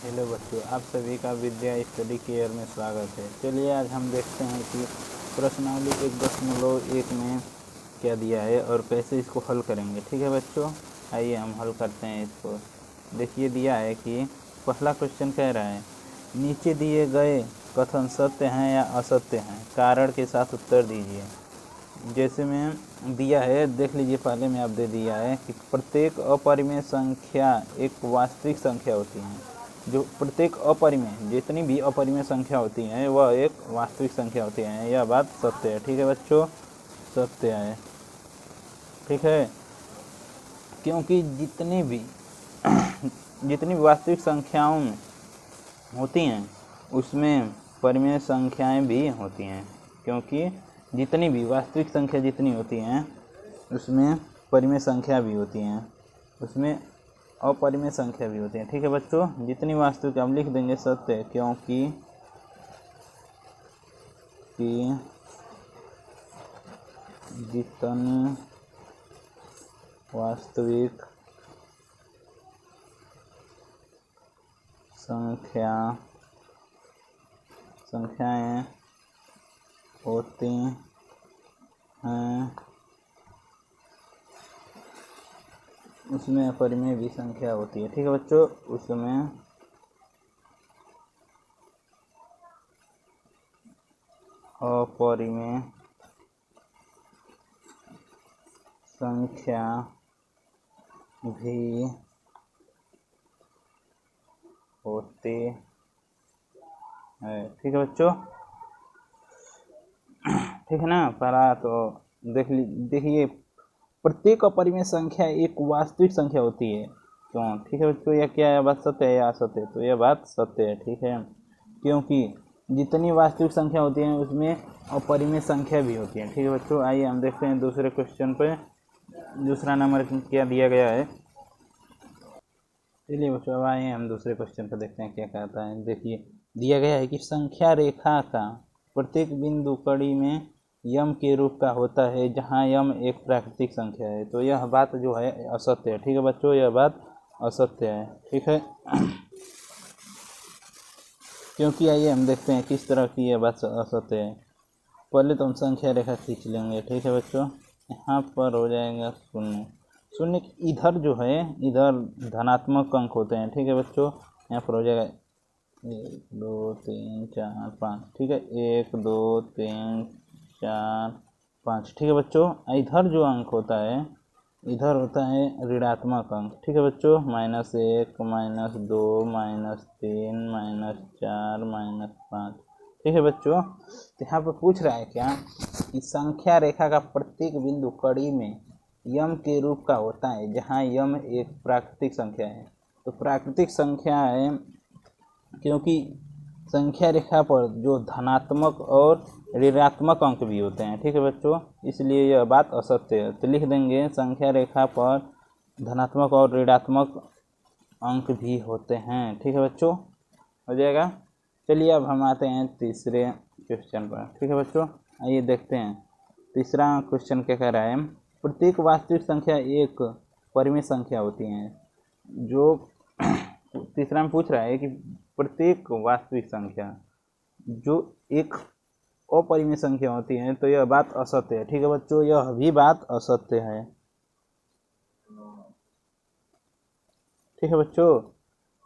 Hello बच्चों, आप सभी का विद्या स्टडी केयर में स्वागत है। चलिए आज हम देखते हैं कि प्रश्नावली 1.1 में क्या दिया है और कैसे इसको हल करेंगे। ठीक है बच्चों, आइए हम हल करते हैं इसको। देखिए दिया है कि पहला क्वेश्चन कह रहा है नीचे दिए गए कथन सत्य हैं या असत्य हैं, कारण के साथ उत्तर दीजिए। जैसे में दिया है, देख लीजिए, पहले में आप दे दिया है कि प्रत्येक अपरिमेय संख्या एक वास्तविक संख्या होती है। जो प्रत्येक अपरिमेय, जितनी भी अपरिमेय संख्या होती हैं वह एक वास्तविक संख्या होती है। यह बात सत्य है। ठीक है बच्चों, सत्य है। ठीक है, क्योंकि जितनी भी वास्तविक संख्याओं में होती हैं उसमें परिमेय संख्याएं भी होती हैं। क्योंकि जितनी भी वास्तविक संख्या जितनी होती हैं उसमें परिमेय संख्या भी होती हैं, उसमें अपरिमेय संख्या भी होती है। ठीक है बच्चों, जितनी वास्तविक, हम लिख देंगे सत्य, क्योंकि जितनी वास्तविक संख्याएं होती हैं उसमें अपरिमेय भी संख्या होती है। ठीक है बच्चों, उसमें अपरिमेय संख्या भी होती है। ठीक है बच्चों, ठीक है ना। पहला तो देखिए प्रत्येक अपरिमेय संख्या एक वास्तविक संख्या होती है। क्यों? ठीक है बच्चों, यह क्या है, बात सत्य है या असत्य है? तो यह बात सत्य है। ठीक है, क्योंकि जितनी वास्तविक संख्या होती है उसमें अपरिमेय संख्या भी होती है। ठीक है बच्चों, आइए हम देखते हैं दूसरे क्वेश्चन पे दूसरा नंबर क्या दिया गया है। चलिए बच्चों, अब आइए हम दूसरे क्वेश्चन पर देखते हैं क्या कहता है। देखिए दिया गया है कि संख्या रेखा का प्रत्येक बिंदु कड़ी में यम के रूप का होता है जहां यम एक प्राकृतिक संख्या है। तो यह बात जो है असत्य है। ठीक है बच्चों, यह बात असत्य है। ठीक है, क्योंकि आइए हम देखते हैं किस तरह की यह बात असत्य है। पहले तो हम संख्या रेखा खींच लेंगे। ठीक है बच्चों, यहाँ पर हो जाएगा शून्य। शून्य इधर जो है, इधर धनात्मक अंक होते हैं। ठीक है बच्चों, यहाँ पर हो जाएगा 1 2 3 4 5। ठीक है, 1 2 3 4 5। ठीक है बच्चों, इधर जो अंक होता है इधर होता है ऋणात्मक अंक। ठीक है बच्चों, -1 -2 -3 -4 -5। ठीक है बच्चों, तो यहाँ पर पूछ रहा है क्या कि संख्या रेखा का प्रत्येक बिंदु कड़ी में यम के रूप का होता है जहाँ यम एक प्राकृतिक संख्या है। तो प्राकृतिक संख्या है क्योंकि संख्या रेखा पर जो धनात्मक और ऋणात्मक अंक भी होते हैं। ठीक है बच्चों, इसलिए यह बात असत्य है। तो लिख देंगे संख्या रेखा पर धनात्मक और ऋणात्मक अंक भी होते हैं। ठीक है बच्चों, हो जाएगा। चलिए अब हम आते हैं तीसरे क्वेश्चन पर। ठीक है बच्चों, आइए देखते हैं तीसरा क्वेश्चन क्या कह रहा है। प्रत्येक वास्तविक संख्या एक परिमेय संख्या होती है। जो तीसरा में पूछ रहा है कि प्रत्येक वास्तविक संख्या जो एक अपरिमेय संख्या होती है, तो यह बात असत्य है। ठीक है बच्चों, यह भी बात असत्य है। ठीक है बच्चों,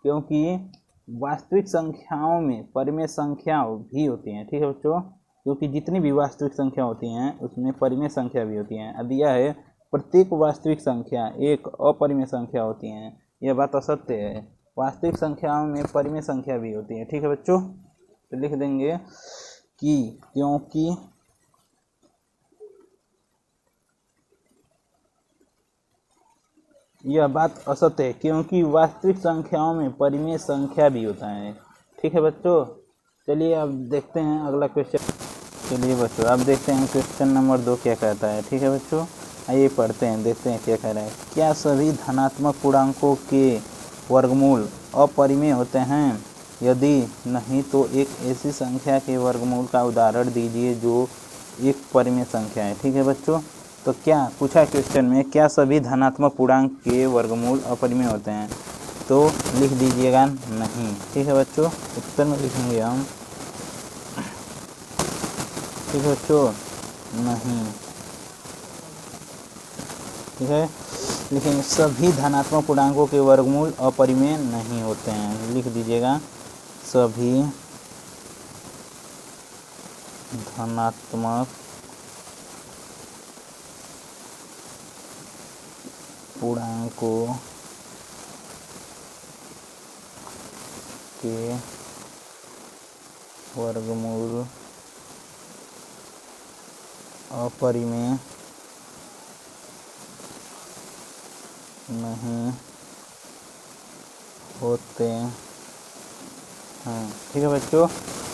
क्योंकि वास्तविक संख्याओं में परिमेय संख्या भी होती हैं। ठीक है बच्चों, क्योंकि जितनी भी वास्तविक संख्या होती हैं उसमें परिमेय संख्या भी होती हैं। दिया है प्रत्येक वास्तविक संख्या एक अपरिमेय संख्या होती हैं, यह बात असत्य है। वास्तविक संख्याओं में परिमेय संख्या भी होती है। ठीक है बच्चों, तो लिख देंगे कि क्योंकि यह बात असत्य है, क्योंकि वास्तविक संख्याओं में परिमेय संख्या भी होता है। ठीक है बच्चों, चलिए अब देखते हैं अगला क्वेश्चन। चलिए बच्चों, अब देखते हैं क्वेश्चन नंबर 2 क्या कहता है। ठीक है बच्चों, आइए पढ़ते हैं, देखते हैं क्या कह रहा है। क्या सभी धनात्मक पूर्णांकों के वर्गमूल अपरिमेय होते हैं? यदि नहीं तो एक ऐसी संख्या के वर्गमूल का उदाहरण दीजिए जो एक परिमेय संख्या है। ठीक है बच्चों, तो क्या पूछा क्वेश्चन में, क्या सभी धनात्मक पूर्णांक के वर्गमूल अपरिमेय होते हैं? तो लिख दीजिएगा नहीं। ठीक है बच्चों, उत्तर में लिखेंगे हम, ठीक है बच्चों, नहीं। ठीक है, लिखेंगे सभी धनात्मक पूर्णांकों के वर्गमूल अपरिमेय नहीं होते हैं। लिख दीजिएगा सभी धनात्मक पूर्णांकों के वर्गमूल अपरिमेय नहीं होते हैं। ठीक है बच्चों,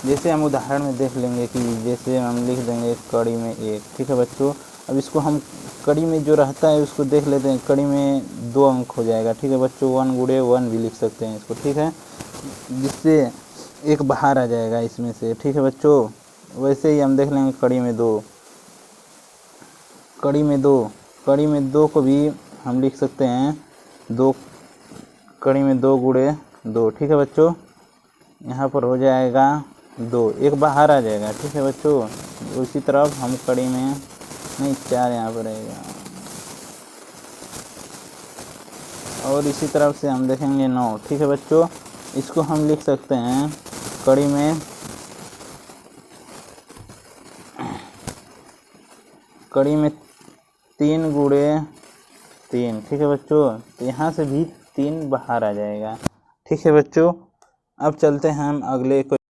जैसे हम उदाहरण में देख लेंगे कि जैसे हम लिख देंगे कड़ी में 1। ठीक है बच्चों, अब इसको हम कड़ी में जो रहता है उसको देख लेते हैं। कड़ी में 2 अंक हो जाएगा। ठीक है बच्चों, 1 गुणे 1 भी लिख सकते हैं इसको। ठीक है, जिससे एक बाहर आ जाएगा इसमें से। ठीक है बच्चों, वैसे ही हम देख लेंगे कड़ी में 2, कड़ी में 2, कड़ी में 2 को भी हम लिख सकते हैं 2, कड़ी में 2 गुणे 2। ठीक है बच्चों, यहाँ पर हो जाएगा 2, एक बाहर आ जाएगा। ठीक है बच्चों, उसी तरफ हम कड़ी में नहीं 4 यहाँ पर रहेगा, और इसी तरफ से हम देखेंगे 9। ठीक है बच्चों, इसको हम लिख सकते हैं कड़ी में 3 गुणे 3। ठीक है बच्चों, तो यहाँ से भी 3 बाहर आ जाएगा। ठीक है बच्चों, अब चलते हैं हम अगले